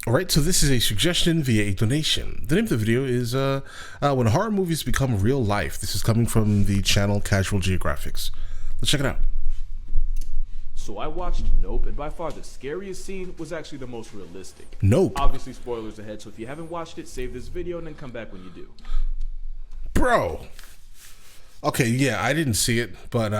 Alright, so this is a suggestion via a donation. The name of the video is When Horror Movies Become Real Life. This is coming from the channel Casual Geographics. Let's check it out. So I watched Nope, and by far the scariest scene was actually the most realistic. Nope. Obviously spoilers ahead, so if you haven't watched it, save this video and then come back when you do. Bro. Okay, yeah, I didn't see it, but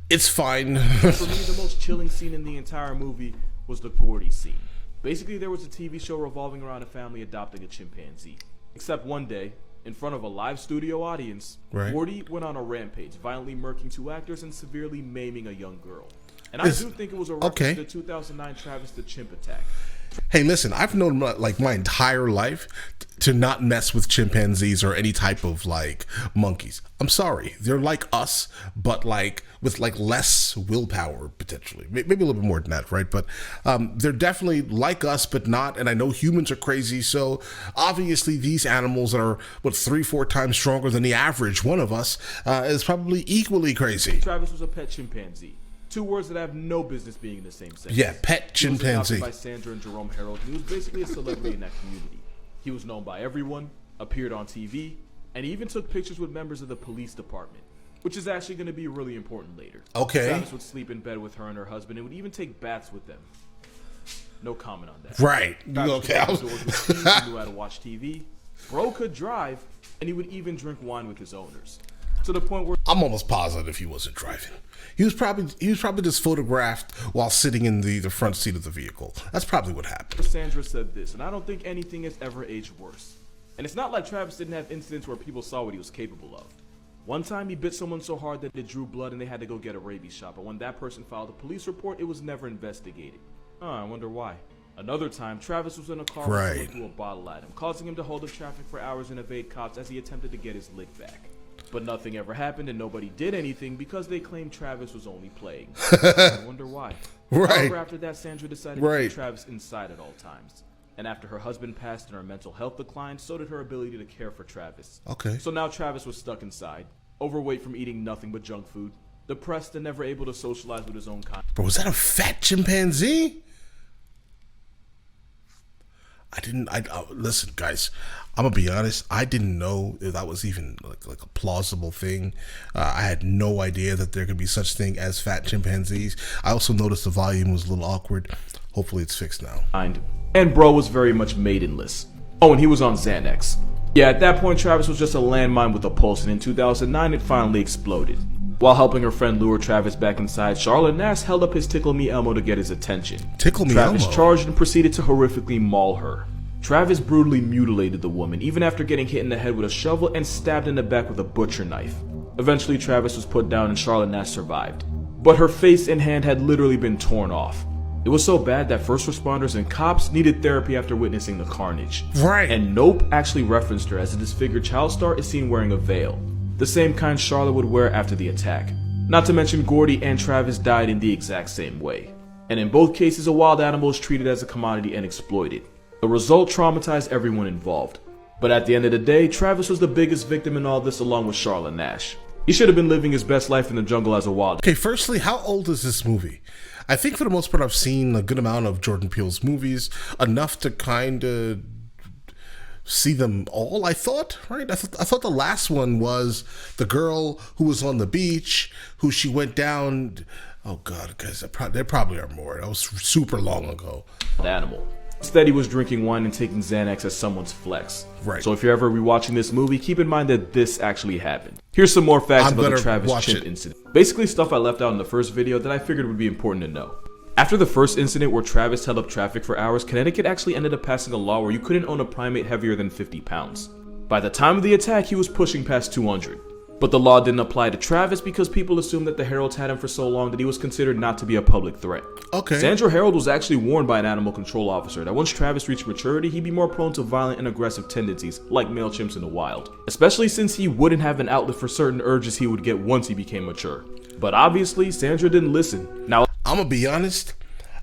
it's fine. For me, the most chilling scene in the entire movie was the Gordy scene. Basically, there was a TV show revolving around a family adopting a chimpanzee. Except one day, in front of a live studio audience, right. Gordy went on a rampage, violently murking 2 actors and severely maiming a young girl. And I do think it was a reference to the 2009 Travis the Chimp attack. Hey, listen, I've known like my entire life to not mess with chimpanzees or any type of like monkeys. I'm sorry, they're like us, but like with like less willpower potentially, maybe a little bit more than that, right? But they're definitely like us, but not. And I know humans are crazy, so obviously these animals that are 3-4 times stronger than the average one of us is probably equally crazy. Travis was a pet chimpanzee. 2 words that have no business being in the same sentence. Yeah, pet chimpanzee. He was adopted by Sandra and Jerome Harold, and he was basically a celebrity in that community. He was known by everyone, appeared on TV, and he even took pictures with members of the police department, which is actually going to be really important later. Okay. Travis would sleep in bed with her and her husband and would even take baths with them. No comment on that. Right. Okay. He knew how to watch TV. Bro could drive, and he would even drink wine with his owners. To the point where I'm almost positive he wasn't driving. He was probably just photographed while sitting in the front seat of the vehicle. That's probably what happened. Sandra said this, and I don't think anything has ever aged worse. And it's not like Travis didn't have incidents where people saw what he was capable of. One time he bit someone so hard that it drew blood and they had to go get a rabies shot, but when that person filed a police report, it was never investigated. I wonder why. Another time, Travis was in a car when someone threw a bottle at him, causing him to hold up traffic for hours and evade cops as he attempted to get his lick back. But nothing ever happened and nobody did anything because they claimed Travis was only playing. I wonder why. However, after that, Sandra decided to keep Travis inside at all times. And after her husband passed and her mental health declined, so did her ability to care for Travis. Okay. So now Travis was stuck inside, overweight from eating nothing but junk food, depressed and never able to socialize with his own kind. Bro, was that a fat chimpanzee? Listen, guys, I'm gonna be honest. I didn't know if that was even like a plausible thing. I had no idea that there could be such thing as fat chimpanzees. I also noticed the volume was a little awkward. Hopefully it's fixed now. And bro was very much maidenless. Oh, and he was on Xanax. Yeah, at that point, Travis was just a landmine with a pulse, and in 2009, it finally exploded. While helping her friend lure Travis back inside, Charlotte Nash held up his Tickle Me Elmo to get his attention. Tickle Me Travis Elmo? charged and proceeded to horrifically maul her. Travis brutally mutilated the woman, even after getting hit in the head with a shovel and stabbed in the back with a butcher knife. Eventually, Travis was put down and Charlotte Nash survived. But her face and hand had literally been torn off. It was so bad that first responders and cops needed therapy after witnessing the carnage. Right. And Nope actually referenced her as a disfigured child star is seen wearing a veil, the same kind Charlotte would wear after the attack. Not to mention Gordy and Travis died in the exact same way. And in both cases, a wild animal is treated as a commodity and exploited. The result traumatized everyone involved. But at the end of the day, Travis was the biggest victim in all this along with Charlotte Nash. He should have been living his best life in the jungle as a wild. Okay, firstly, how old is this movie? I think for the most part I've seen a good amount of Jordan Peele's movies, enough to kind of see them all, I thought, right? I thought the last one was the girl who was on the beach, who she went down. Oh God, guys, there probably are more. That was super long ago. Animal. Instead, he was drinking wine and taking Xanax as someone's flex. Right. So if you're ever rewatching this movie, keep in mind that this actually happened. Here's some more facts about the Travis Chimp incident. Basically stuff I left out in the first video that I figured would be important to know. After the first incident where Travis held up traffic for hours, Connecticut actually ended up passing a law where you couldn't own a primate heavier than 50 pounds. By the time of the attack, he was pushing past 200. But the law didn't apply to Travis because people assumed that the Heralds had him for so long that he was considered not to be a public threat. Okay. Sandra Harold was actually warned by an animal control officer that once Travis reached maturity, he'd be more prone to violent and aggressive tendencies, like male chimps in the wild. Especially since he wouldn't have an outlet for certain urges he would get once he became mature. But obviously, Sandra didn't listen. Now, I'm gonna be honest,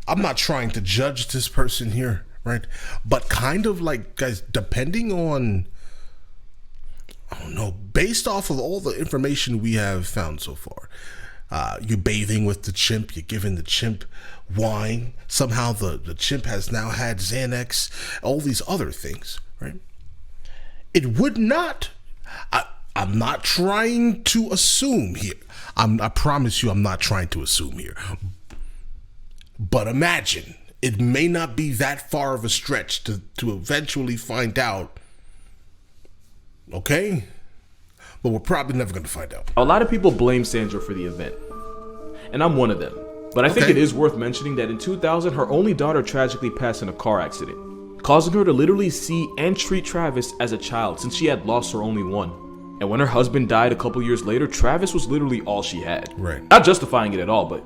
I'm not trying to judge this person here, right? But kind of like, guys, depending on, I don't know, based off of all the information we have found so far, You're bathing with the chimp. You're giving the chimp wine. Somehow the chimp has now had Xanax. All these other things, right? It would not. I'm not trying to assume here. I promise you, I'm not trying to assume here. But imagine, it may not be that far of a stretch to eventually find out. Okay? But we're probably never going to find out. A lot of people blame Sandra for the event, and I'm one of them. But I think it is worth mentioning that in 2000, her only daughter tragically passed in a car accident, causing her to literally see and treat Travis as a child since she had lost her only one. And when her husband died a couple years later, Travis was literally all she had. Right. Not justifying it at all, but,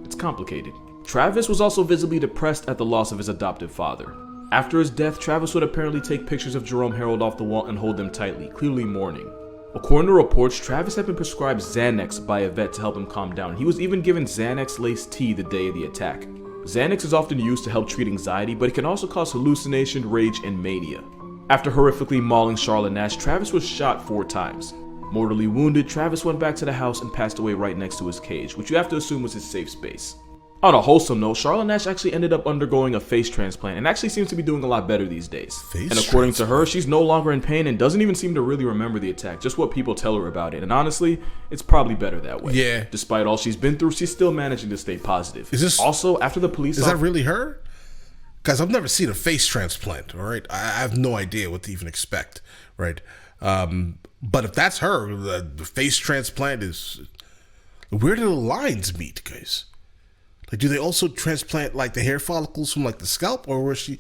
it's complicated. Travis was also visibly depressed at the loss of his adoptive father. After his death, Travis would apparently take pictures of Jerome Harold off the wall and hold them tightly, clearly mourning. According to reports, Travis had been prescribed Xanax by a vet to help him calm down. He was even given Xanax-laced tea the day of the attack. Xanax is often used to help treat anxiety, but it can also cause hallucination, rage, and mania. After horrifically mauling Charlotte Nash, Travis was shot 4 times. Mortally wounded, Travis went back to the house and passed away right next to his cage, which you have to assume was his safe space. On a wholesome note, Charlotte Nash actually ended up undergoing a face transplant and actually seems to be doing a lot better these days. And according to her, she's no longer in pain and doesn't even seem to really remember the attack, just what people tell her about it. And honestly, it's probably better that way. Yeah. Despite all she's been through, she's still managing to stay positive. Is this also after the police? Is that really her? Guys, I've never seen a face transplant. All right, I have no idea what to even expect. Right, but if that's her, the face transplant is. Where do the lines meet, guys? Like, do they also transplant like the hair follicles from like the scalp, or was she?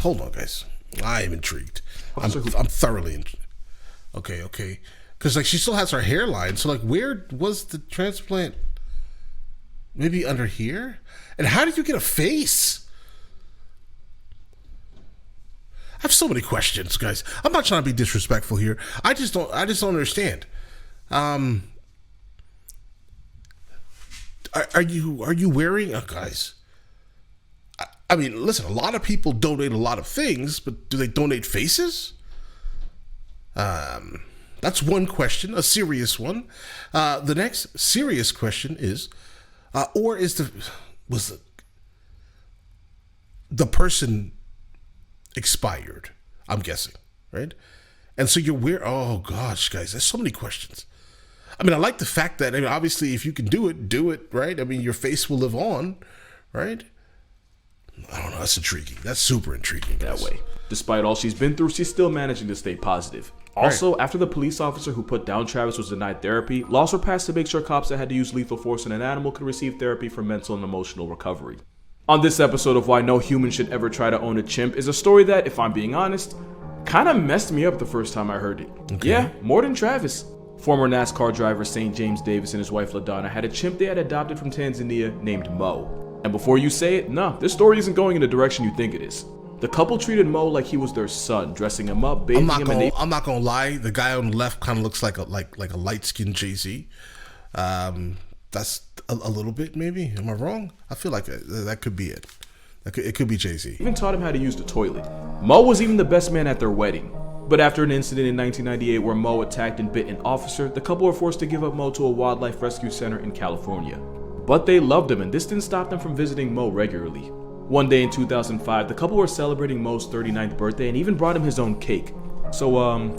Hold on, guys. I am intrigued. I'm thoroughly intrigued. Okay. Because like she still has her hairline, so like where was the transplant? Maybe under here. And how did you get a face? I have so many questions, guys. I'm not trying to be disrespectful here. I just don't understand. Are you wearing guys? I mean, listen, a lot of people donate a lot of things, but do they donate faces? That's one question, a serious one. The next serious question is, was the person expired? I'm guessing, right? And so oh gosh, guys, there's so many questions. I mean, I like the fact that, obviously, if you can do it, right? I mean, your face will live on, right? I don't know. That's intriguing. That's super intriguing. That way. Despite all she's been through, she's still managing to stay positive. Also, after the police officer who put down Travis was denied therapy, laws were passed to make sure cops that had to use lethal force on an animal could receive therapy for mental and emotional recovery. On this episode of Why No Human Should Ever Try to Own a Chimp is a story that, if I'm being honest, kind of messed me up the first time I heard it. Okay. Yeah, more than Travis. Former NASCAR driver St. James Davis and his wife LaDonna had a chimp they had adopted from Tanzania named Mo. And before you say it, no, this story isn't going in the direction you think it is. The couple treated Mo like he was their son, dressing him up, bathing him, and I'm not gonna lie. The guy on the left kind of looks like a light-skinned Jay-Z. That's a little bit, maybe. Am I wrong? I feel like that could be it. It could be Jay-Z. Even taught him how to use the toilet. Mo was even the best man at their wedding. But after an incident in 1998 where Mo attacked and bit an officer, the couple were forced to give up Mo to a wildlife rescue center in California. But they loved him, and this didn't stop them from visiting Mo regularly. One day in 2005, the couple were celebrating Mo's 39th birthday and even brought him his own cake. So,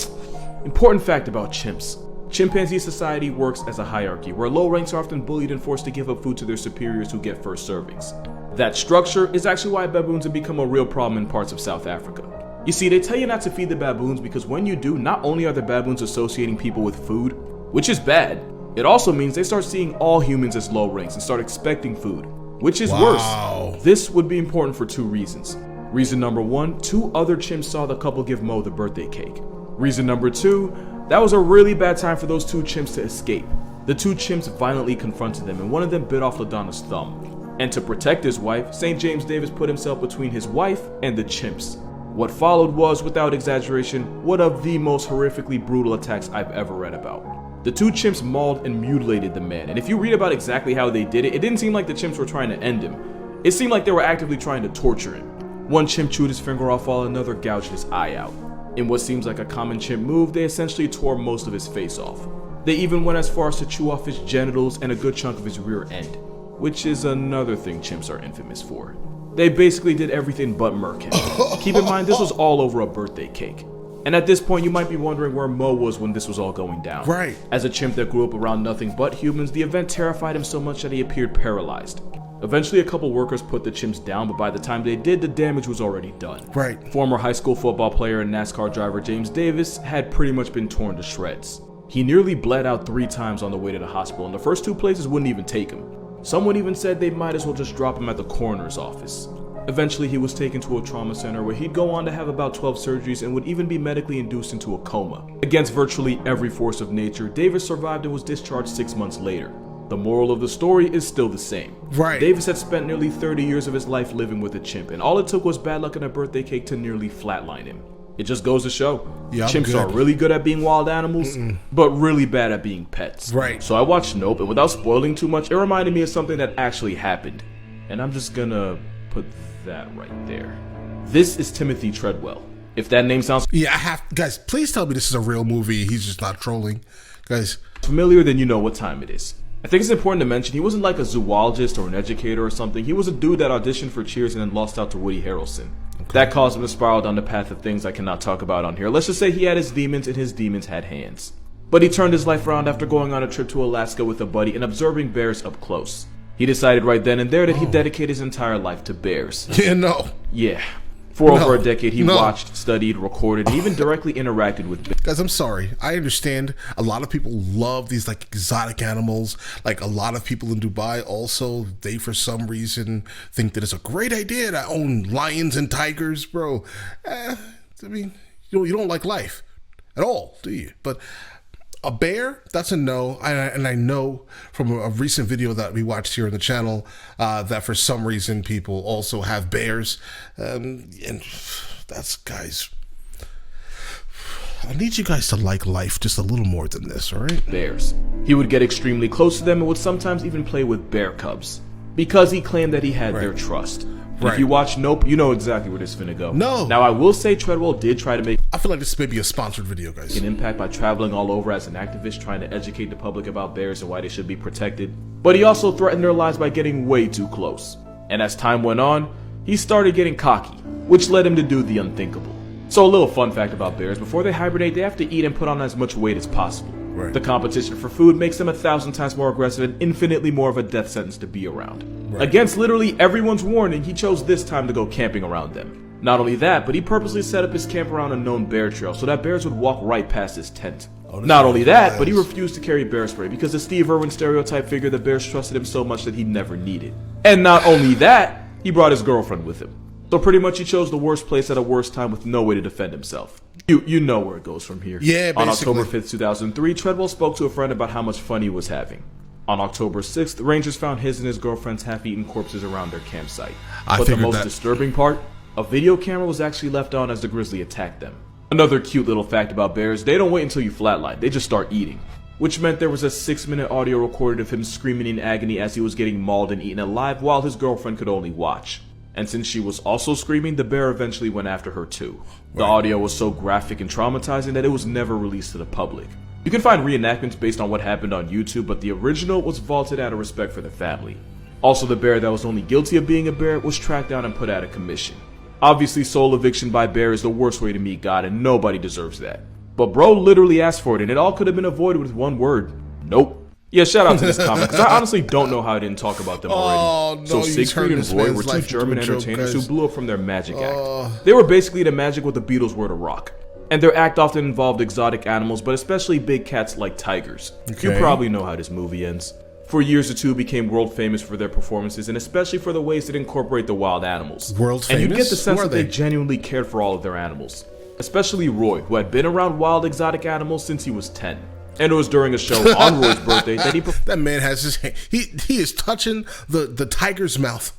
important fact about chimps. Chimpanzee society works as a hierarchy, where low ranks are often bullied and forced to give up food to their superiors who get first servings. That structure is actually why baboons have become a real problem in parts of South Africa. You see, they tell you not to feed the baboons because when you do, not only are the baboons associating people with food, which is bad, it also means they start seeing all humans as low ranks and start expecting food, which is worse. This would be important for 2 reasons. Reason number 1, 2 other chimps saw the couple give Mo the birthday cake. Reason number 2, that was a really bad time for those 2 chimps to escape. The 2 chimps violently confronted them and one of them bit off LaDonna's thumb. And to protect his wife, St. James Davis put himself between his wife and the chimps. What followed was, without exaggeration, one of the most horrifically brutal attacks I've ever read about. The 2 chimps mauled and mutilated the man, and if you read about exactly how they did it, it didn't seem like the chimps were trying to end him. It seemed like they were actively trying to torture him. One chimp chewed his finger off while another gouged his eye out. In what seems like a common chimp move, they essentially tore most of his face off. They even went as far as to chew off his genitals and a good chunk of his rear end, which is another thing chimps are infamous for. They basically did everything but murk him. Keep in mind, this was all over a birthday cake. And at this point, you might be wondering where Mo was when this was all going down. Right. As a chimp that grew up around nothing but humans, the event terrified him so much that he appeared paralyzed. Eventually, a couple workers put the chimps down, but by the time they did, the damage was already done. Right. Former high school football player and NASCAR driver James Davis had pretty much been torn to shreds. He nearly bled out 3 times on the way to the hospital, and the first 2 places wouldn't even take him. Someone even said they might as well just drop him at the coroner's office. Eventually, he was taken to a trauma center where he'd go on to have about 12 surgeries and would even be medically induced into a coma. Against virtually every force of nature, Davis survived and was discharged 6 months later. The moral of the story is still the same. Right. Davis had spent nearly 30 years of his life living with a chimp, and all it took was bad luck and a birthday cake to nearly flatline him. It just goes to show, chimps are really good at being wild animals, but really bad at being pets. Right. So I watched Nope, and without spoiling too much, it reminded me of something that actually happened. And I'm just gonna put that right there. This is Timothy Treadwell. If that name sounds guys, please tell me this is a real movie. He's just not trolling. Guys, familiar, then you know what time it is. I think it's important to mention he wasn't like a zoologist or an educator or something. He was a dude that auditioned for Cheers and then lost out to Woody Harrelson. Okay. That caused him to spiral down the path of things I cannot talk about on here. Let's just say he had his demons and his demons had hands. But he turned his life around after going on a trip to Alaska with a buddy and observing bears up close. He decided right then and there that he'd dedicate his entire life to bears. Yeah. For over a decade, he watched, studied, recorded, and even directly interacted with bears. Guys, I'm sorry. I understand a lot of people love these like exotic animals. Like a lot of people in Dubai also, they for some reason think that it's a great idea to own lions and tigers, bro. I mean, you don't like life at all, do you? But a bear, that's a no. And I know from a recent video that we watched here on the channel that for some reason people also have bears. And that's, guys, I need you guys to like life just a little more than this, all right? Bears. He would get extremely close to them and would sometimes even play with bear cubs because he claimed that he had their trust. If you watch Nope, you know exactly where this is finna go. Now, I will say Treadwell did try to make I feel like this may be a sponsored video, guys. An impact by traveling all over as an activist trying to educate the public about bears and why they should be protected. But he also threatened their lives by getting way too close. And as time went on, he started getting cocky, which led him to do the unthinkable. So a little fun fact about bears, before they hibernate, they have to eat and put on as much weight as possible. The competition for food makes them 1,000 times more aggressive and infinitely more of a death sentence to be around. Against literally everyone's warning, he chose this time to go camping around them. Not only that, but he purposely set up his camp around a known bear trail so that bears would walk right past his tent. Not only that, but he refused to carry bear spray because the Steve Irwin stereotype figured the bears trusted him so much that he never needed. And not only that, he brought his girlfriend with him. So pretty much he chose the worst place at a worst time with no way to defend himself. You know where it goes from here. Yeah, basically. On October 5th, 2003, Treadwell spoke to a friend about how much fun he was having. On October 6th, rangers found his and his girlfriend's half-eaten corpses around their campsite. But the most disturbing part, a video camera was actually left on as the grizzly attacked them. Another cute little fact about bears, they don't wait until you flatline, they just start eating. Which meant there was a 6-minute audio recorded of him screaming in agony as he was getting mauled and eaten alive while his girlfriend could only watch. And since she was also screaming, the bear eventually went after her too. The audio was so graphic and traumatizing that it was never released to the public. You can find reenactments based on what happened on YouTube, but the original was vaulted out of respect for the family. Also, the bear that was only guilty of being a bear was tracked down and put out of commission. Obviously, soul eviction by bear is the worst way to meet God, and nobody deserves that. But bro literally asked for it, and it all could have been avoided with one word. Nope. Yeah, shout out to this comment, because I honestly don't know how I didn't talk about them already. So Siegfried and Roy were two German entertainers who blew up from their magic act. They were basically the magic what the Beatles were to rock. And their act often involved exotic animals, but especially big cats like tigers. You probably know how this movie ends. For years, the two became world famous for their performances, and especially for the ways that incorporate the wild animals. World famous? And you get the sense that they genuinely cared for all of their animals. Especially Roy, who had been around wild exotic animals since he was 10. And it was during a show on Roy's birthday that he... That man has his hand... He is touching the tiger's mouth.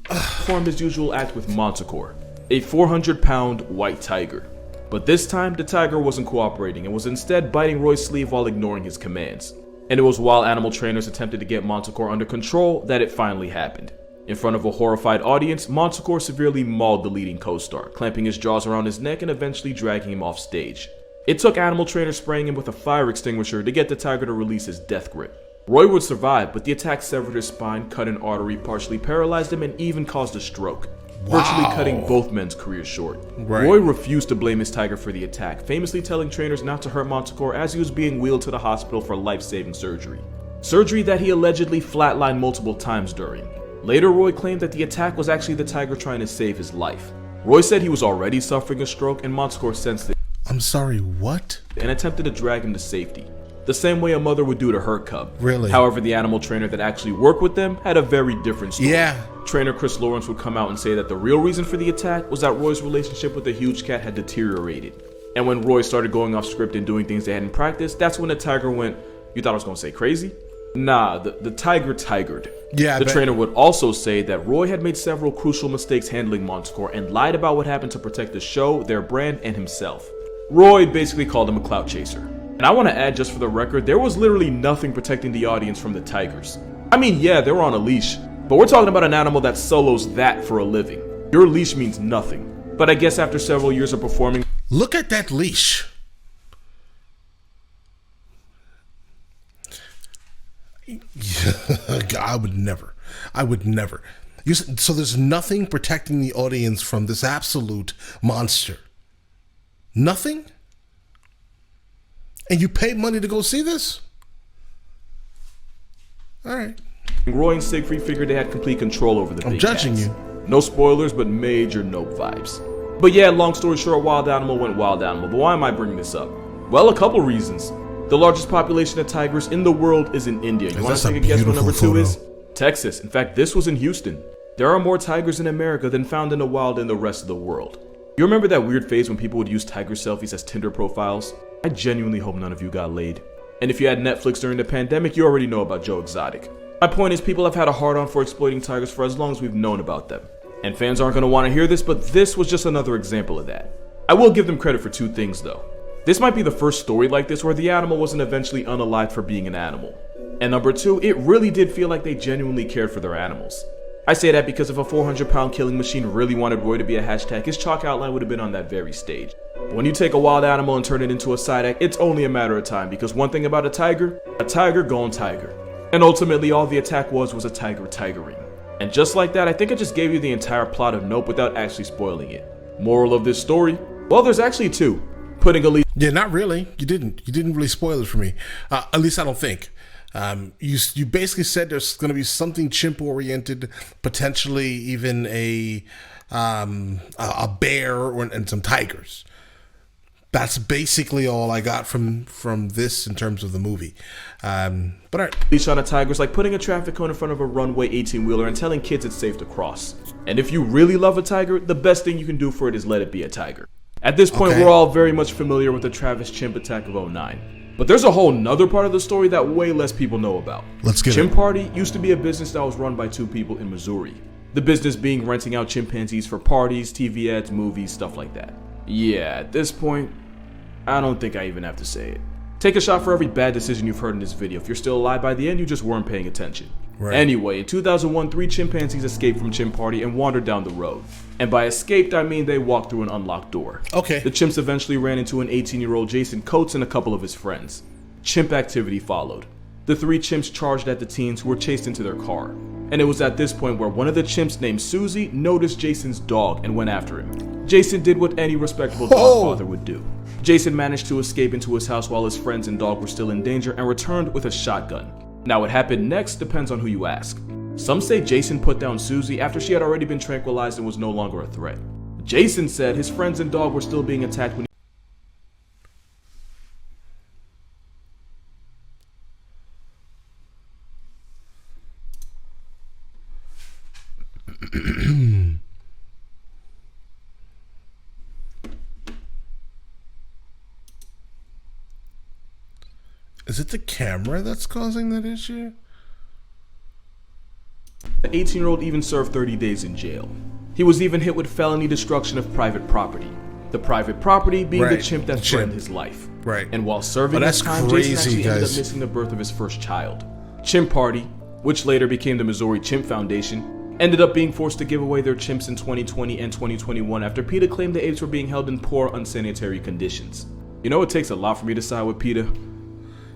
Performed his usual act with Manticore, a 400-pound white tiger. But this time, the tiger wasn't cooperating and was instead biting Roy's sleeve while ignoring his commands. And it was while animal trainers attempted to get Manticore under control that it finally happened. In front of a horrified audience, Manticore severely mauled the leading co-star, clamping his jaws around his neck and eventually dragging him off stage. It took animal trainers spraying him with a fire extinguisher to get the tiger to release his death grip. Roy would survive, but the attack severed his spine, cut an artery, partially paralyzed him, and even caused a stroke, virtually cutting both men's careers short. Right. Roy refused to blame his tiger for the attack, famously telling trainers not to hurt Manticore as he was being wheeled to the hospital for life-saving surgery. Surgery that he allegedly flatlined multiple times during. Later, Roy claimed that the attack was actually the tiger trying to save his life. Roy said he was already suffering a stroke, and Manticore sensed it. I'm sorry, what? And attempted to drag him to safety, the same way a mother would do to her cub. Really? However, the animal trainer that actually worked with them had a very different story. Yeah. Trainer Chris Lawrence would come out and say that the real reason for the attack was that Roy's relationship with the huge cat had deteriorated. And when Roy started going off script and doing things they hadn't practiced, that's when the tiger went, "You thought I was gonna say crazy?" Nah, the tiger tigered. Yeah, the trainer would also say that Roy had made several crucial mistakes handling Manticore and lied about what happened to protect the show, their brand, and himself. Roy basically called him a clout chaser. And I want to add, just for the record, there was literally nothing protecting the audience from the tigers. I mean, yeah, they were on a leash, but we're talking about an animal that solos that for a living. Your leash means nothing. But I guess after several years of performing... Look at that leash. I would never. So there's nothing protecting the audience from this absolute monster. Nothing? And you pay money to go see this? All right. Roy and Siegfried figured they had complete control over the big I'm judging cats. you. No spoilers, but major nope vibes. But yeah, long story short, Wild Animal went Wild Animal. But why am I bringing this up? Well, a couple reasons. The largest population of tigers in the world is in India. You want to take a guess what number 2 is? Texas. In fact, this was in Houston. There are more tigers in America than found in the wild in the rest of the world. You remember that weird phase when people would use tiger selfies as Tinder profiles? I genuinely hope none of you got laid. And if you had Netflix during the pandemic, you already know about Joe Exotic. My point is, people have had a hard-on for exploiting tigers for as long as we've known about them. And fans aren't going to want to hear this, but this was just another example of that. I will give them credit for 2 things though. This might be the first story like this where the animal wasn't eventually unalived for being an animal. And number 2, it really did feel like they genuinely cared for their animals. I say that because if a 400-pound killing machine really wanted Roy to be a hashtag, his chalk outline would have been on that very stage. But when you take a wild animal and turn it into a side act, it's only a matter of time, because one thing about a tiger gone tiger. And ultimately all the attack was a tiger tigering. And just like that, I think I just gave you the entire plot of Nope without actually spoiling it. Moral of this story? Well, there's actually 2. Putting a lead... Yeah, not really. You didn't really spoil it for me. At least I don't think. You basically said there's going to be something chimp-oriented, potentially even a bear and some tigers. That's basically all I got from this in terms of the movie. But all right. Leash on a tiger is like putting a traffic cone in front of a runway 18-wheeler and telling kids it's safe to cross. And if you really love a tiger, the best thing you can do for it is let it be a tiger. At this point, we're all very much familiar with the Travis Chimp attack of '09. But there's a whole nother part of the story that way less people know about. Let's get Chimp Party used to be a business that was run by 2 people in Missouri. The business being renting out chimpanzees for parties, TV ads, movies, stuff like that. Yeah, at this point, I don't think I even have to say it. Take a shot for every bad decision you've heard in this video. If you're still alive by the end, you just weren't paying attention. Right. Anyway, in 2001, 3 chimpanzees escaped from Chimp Party and wandered down the road. And by escaped, I mean they walked through an unlocked door. Okay. The chimps eventually ran into an 18-year-old Jason Coates and a couple of his friends. Chimp activity followed. The 3 chimps charged at the teens who were chased into their car. And it was at this point where one of the chimps named Susie noticed Jason's dog and went after him. Jason did what any respectable dog father would do. Jason managed to escape into his house while his friends and dog were still in danger and returned with a shotgun. Now what happened next depends on who you ask. Some say Jason put down Susie after she had already been tranquilized and was no longer a threat. Jason said his friends and dog were still being attacked when Is it the camera that's causing that issue? The 18-year-old even served 30 days in jail. He was even hit with felony destruction of private property. The private property being the chimp that threatened his life. Right. And while serving his time, Jason actually ended up missing the birth of his first child. Chimp Party, which later became the Missouri Chimp Foundation, ended up being forced to give away their chimps in 2020 and 2021 after PETA claimed the apes were being held in poor, unsanitary conditions. You know, it takes a lot for me to side with Peter.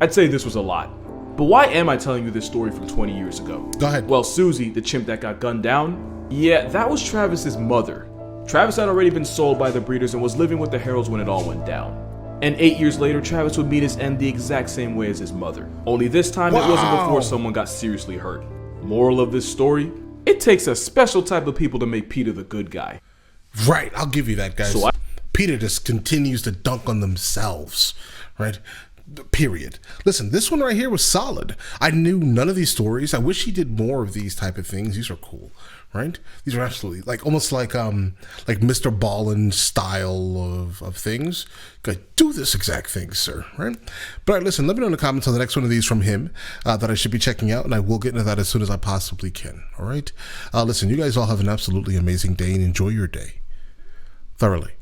I'd say this was a lot. But why am I telling you this story from 20 years ago? Go ahead. Well, Susie, the chimp that got gunned down, yeah, that was Travis's mother. Travis had already been sold by the breeders and was living with the Heralds when it all went down. And 8 years later, Travis would meet his end the exact same way as his mother. Only this time, It wasn't before someone got seriously hurt. Moral of this story, it takes a special type of people to make Peter the good guy. Right, I'll give you that, guys. So Peter just continues to dunk on themselves, right? Period. Listen, this one right here was solid. I knew none of these stories. I wish he did more of these type of things. These are cool, right? These are absolutely like almost like Mr. Ballin style of things. Do this exact thing, sir, right? But all right, listen, let me know in the comments on the next one of these from him that I should be checking out, and I will get into that as soon as I possibly can. All right. Listen, you guys all have an absolutely amazing day and enjoy your day thoroughly.